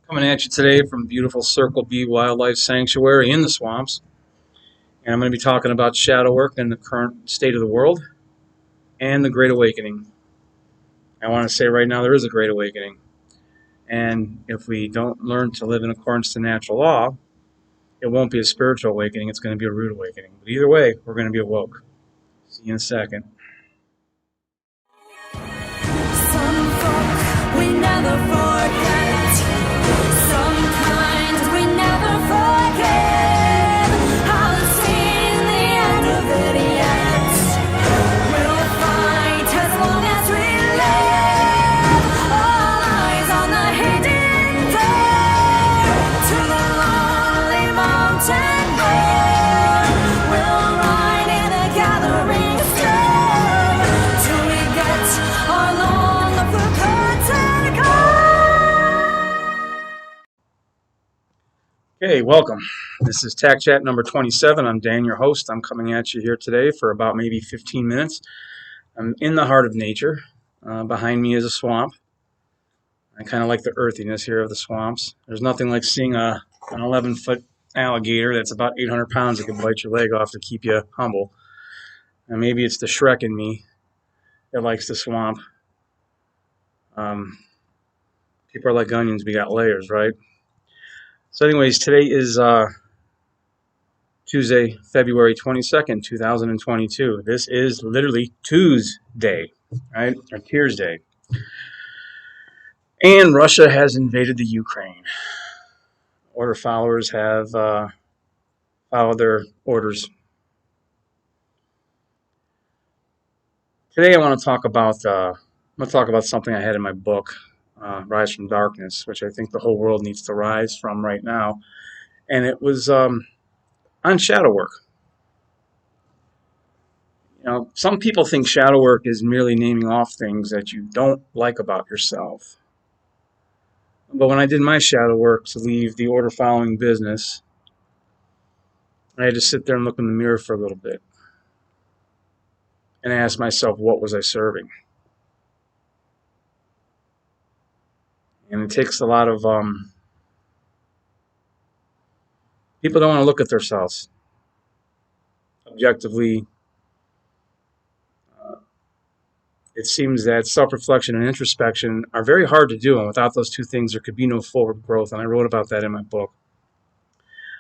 Coming at you today from beautiful Circle B Wildlife Sanctuary in the swamps. And I'm going to be talking about shadow work and the current state of the world and the Great Awakening. I want to say right now there is a Great Awakening. And if we don't learn to live in accordance to natural law, it won't be a spiritual awakening, it's going to be a rude awakening. But either way, we're going to be awoke. See you in a second. Some folk we never forget. Some kind we never forget. Haven't seen the end of it yet. We'll fight as long as we live. All eyes on the hidden door to the lonely mountain road. We'll ride in a gathering storm till we get our long forgotten goal. Okay, welcome. This is TAC Chat number 27. I'm Dan, your host. I'm coming at you here today for about maybe 15 minutes. I'm in the heart of nature. Behind me is a swamp. I kind of like the earthiness here of the swamps. There's nothing like seeing an 11-foot alligator that's about 800 pounds that can bite your leg off to keep you humble. And maybe it's the Shrek in me that likes the swamp. People are like onions. We got layers, right? So anyways, today is Tuesday, February 22nd, 2022. This is literally Tuesday, right? Or Tears Day. And Russia has invaded the Ukraine. Order followers have followed their orders. Today I want to talk about something I had in my book, Rise from Darkness, which I think the whole world needs to rise from right now. And it was on shadow work. You know, some people think shadow work is merely naming off things that you don't like about yourself. But when I did my shadow work to leave the order following business, I had to sit there and look in the mirror for a little bit and ask myself, what was I serving? And it takes a lot of people don't want to look at themselves objectively. It seems that self-reflection and introspection are very hard to do, and without those two things, there could be no forward growth. And I wrote about that in my book.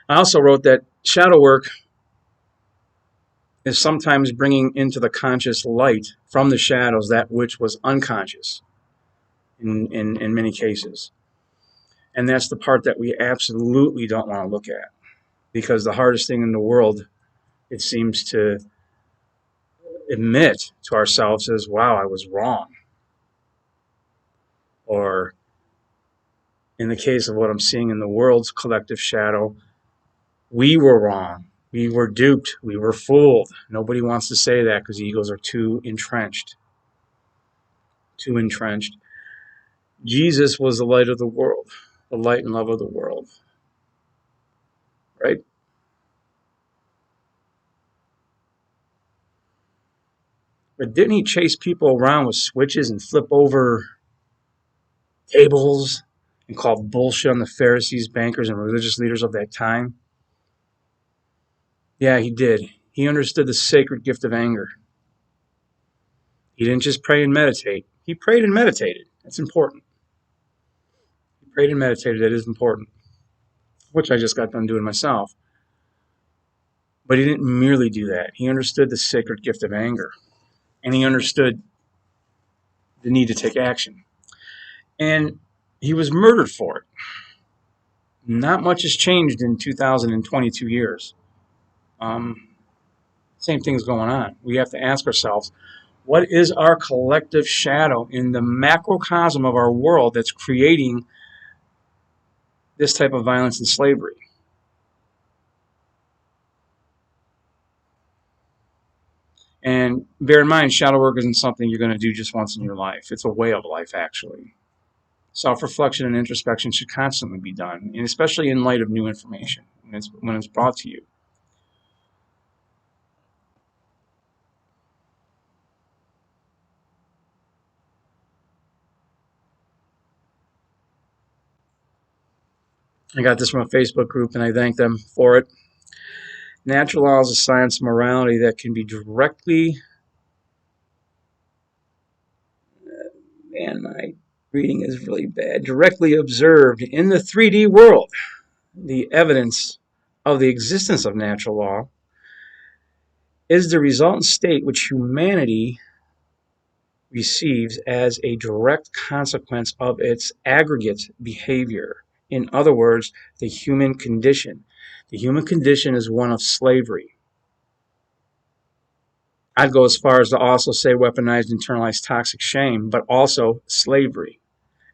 I also wrote that shadow work is sometimes bringing into the conscious light from the shadows that which was unconscious in many cases. And that's the part that we absolutely don't want to look at, because the hardest thing in the world, it seems, to admit to ourselves is, wow, I was wrong. Or in the case of what I'm seeing in the world's collective shadow, we were wrong. We were duped. We were fooled. Nobody wants to say that because egos are too entrenched. Too entrenched. Jesus was the light of the world, the light and love of the world. Right? But didn't he chase people around with switches and flip over tables and call bullshit on the Pharisees, bankers, and religious leaders of that time? Yeah, he did. He understood the sacred gift of anger. He didn't just pray and meditate. He prayed and meditated. That's important. He prayed and meditated. That is important, which I just got done doing myself. But he didn't merely do that. He understood the sacred gift of anger. And he understood the need to take action. And he was murdered for it. Not much has changed in 2022 years. Same thing's going on. We have to ask ourselves, what is our collective shadow in the macrocosm of our world that's creating this type of violence and slavery? And bear in mind, shadow work isn't something you're going to do just once in your life. It's a way of life, actually. Self-reflection and introspection should constantly be done, and especially in light of new information when it's brought to you. I got this from a Facebook group, and I thank them for it. Natural law is a science of morality that can be directly, man, my reading is really bad, directly observed in the 3D world. The evidence of the existence of natural law is the resultant state which humanity receives as a direct consequence of its aggregate behavior. In other words, the human condition. The human condition is one of slavery. I'd go as far as to also say weaponized, internalized, toxic shame, but also slavery.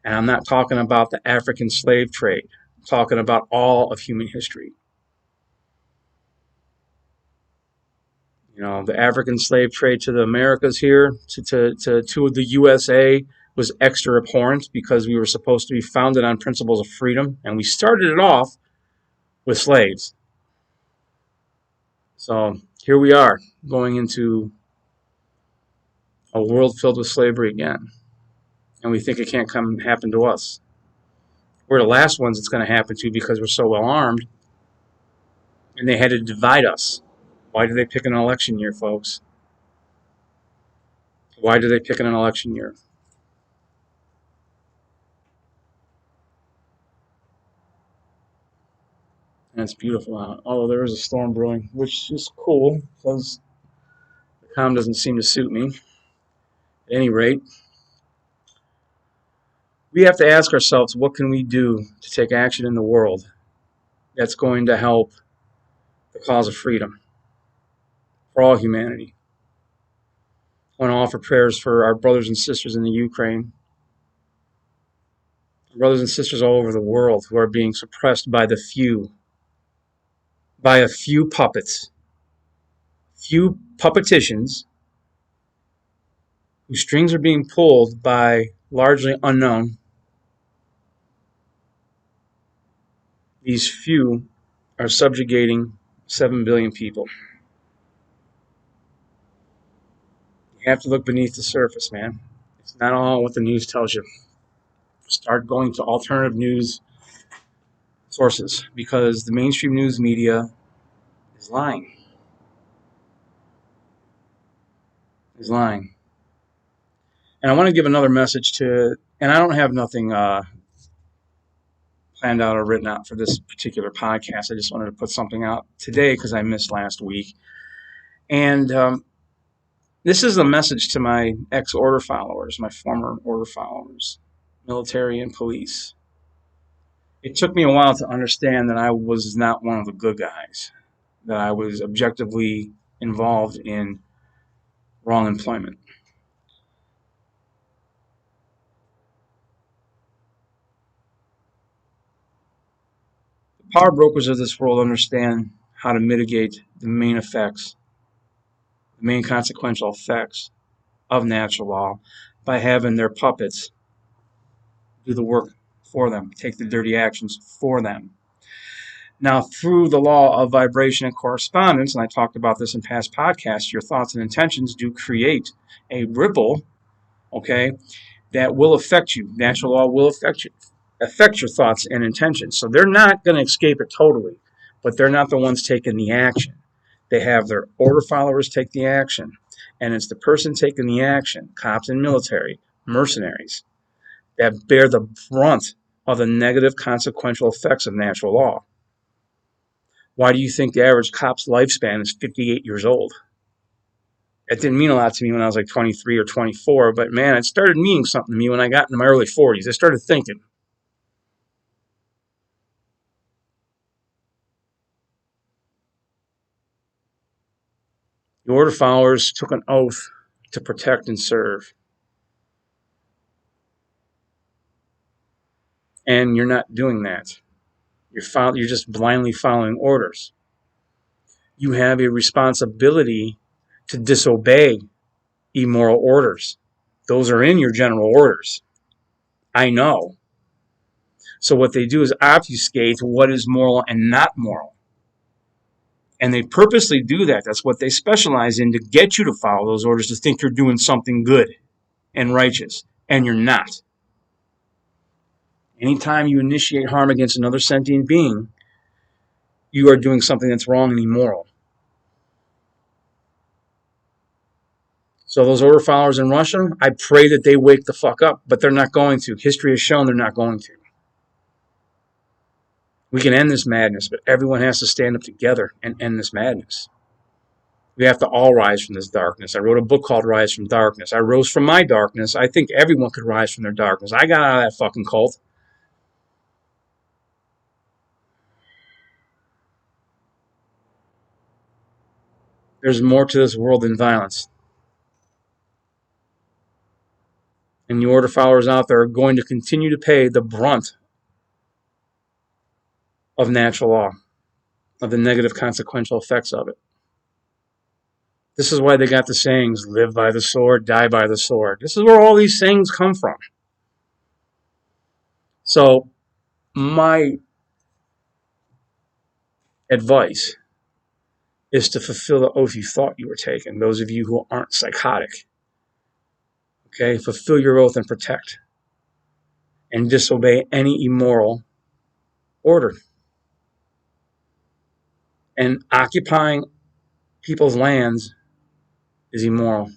And I'm not talking about the African slave trade. I'm talking about all of human history. You know, the African slave trade to the Americas here, to the USA, was extra abhorrent because we were supposed to be founded on principles of freedom, and we started it off with slaves. So here we are, going into a world filled with slavery again, and we think it can't come happen to us. We're the last ones it's going to happen to because we're so well armed, and they had to divide us. Why do they pick an election year, folks? Why do they pick an election year? And it's beautiful out. Although there is a storm brewing, which is cool because the calm doesn't seem to suit me. At any rate, we have to ask ourselves, what can we do to take action in the world that's going to help the cause of freedom for all humanity? I want to offer prayers for our brothers and sisters in the Ukraine, brothers and sisters all over the world who are being suppressed by the few, by a few puppets, few puppeticians whose strings are being pulled by largely unknown. These few are subjugating 7 billion people. You have to look beneath the surface, man. It's not all what the news tells you. Start going to alternative news sources because the mainstream news media is lying. Is lying. And I want to give another message to, and I don't have nothing planned out or written out for this particular podcast. I just wanted to put something out today because I missed last week. And this is a message to my ex-order followers, my former order followers, military and police. It took me a while to understand that I was not one of the good guys, that I was objectively involved in wrong employment. The power brokers of this world understand how to mitigate the main effects, the main consequential effects of natural law by having their puppets do the work for them, take the dirty actions for them. Now, through the law of vibration and correspondence, and I talked about this in past podcasts, your thoughts and intentions do create a ripple, okay, that will affect you. Natural law will affect your thoughts and intentions. So they're not going to escape it totally, but they're not the ones taking the action. They have their order followers take the action, and it's the person taking the action, cops and military, mercenaries, that bear the brunt of the negative consequential effects of natural law. Why do you think the average cop's lifespan is 58 years old? It didn't mean a lot to me when I was like 23 or 24, but man, it started meaning something to me when I got into my early 40s. I started thinking. The order followers took an oath to protect and serve. And you're not doing that. You're just blindly following orders. You have a responsibility to disobey immoral orders. Those are in your general orders. I know. So what they do is obfuscate what is moral and not moral. And they purposely do that. That's what they specialize in, to get you to follow those orders, to think you're doing something good and righteous. And you're not. Anytime you initiate harm against another sentient being, you are doing something that's wrong and immoral. So those order followers in Russia, I pray that they wake the fuck up, but they're not going to. History has shown they're not going to. We can end this madness, but everyone has to stand up together and end this madness. We have to all rise from this darkness. I wrote a book called Rise from Darkness. I rose from my darkness. I think everyone could rise from their darkness. I got out of that fucking cult. There's more to this world than violence. And the order followers out there are going to continue to pay the brunt of natural law, of the negative consequential effects of it. This is why they got the sayings, live by the sword, die by the sword. This is where all these sayings come from. So my advice is to fulfill the oath you thought you were taking. Those of you who aren't psychotic, okay, fulfill your oath and protect, and disobey any immoral order. And occupying people's lands is immoral.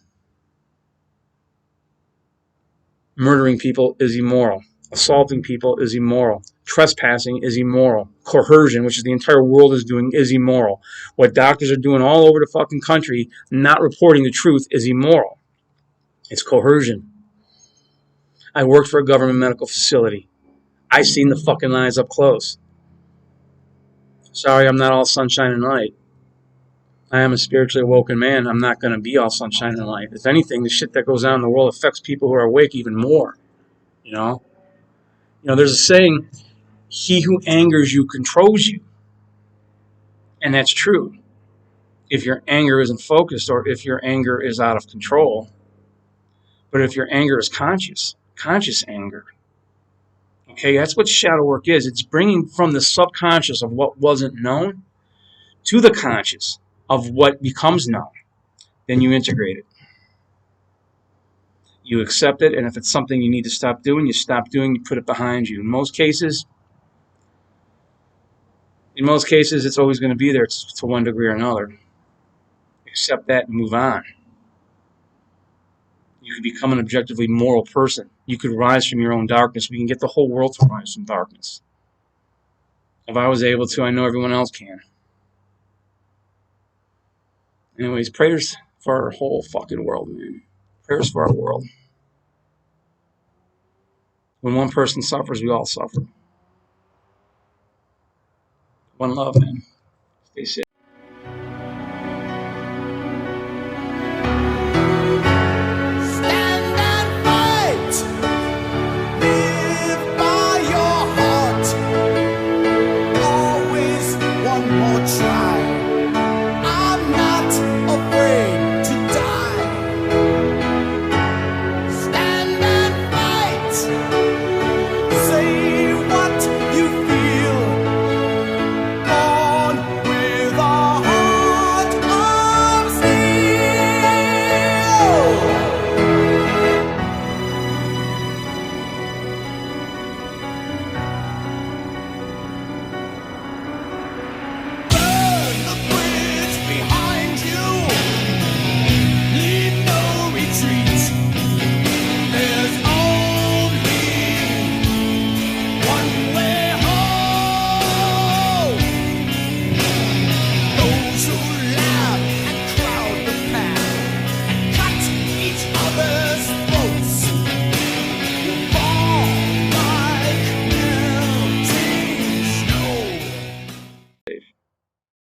Murdering people is immoral. Assaulting people is immoral. Trespassing is immoral. Coercion, which is the entire world is doing, is immoral. What doctors are doing all over the fucking country, not reporting the truth, is immoral. It's coercion. I worked for a government medical facility. I seen the fucking lies up close. Sorry, I'm not all sunshine and light. I am a spiritually awoken man. I'm not going to be all sunshine and light. If anything, the shit that goes on in the world affects people who are awake even more. You know, there's a saying, he who angers you controls you. And that's true. If your anger isn't focused or if your anger is out of control. But if your anger is conscious anger, okay, that's what shadow work is. It's bringing from the subconscious of what wasn't known to the conscious of what becomes known. Then you integrate it. You accept it, and if it's something you need to stop doing, you stop doing, you put it behind you. In most cases, it's always going to be there to one degree or another. Accept that and move on. You could become an objectively moral person. You could rise from your own darkness. We can get the whole world to rise from darkness. If I was able to, I know everyone else can. Anyways, prayers for our whole fucking world, man. Prayers for our world. When one person suffers, we all suffer. One love, man. Stay safe.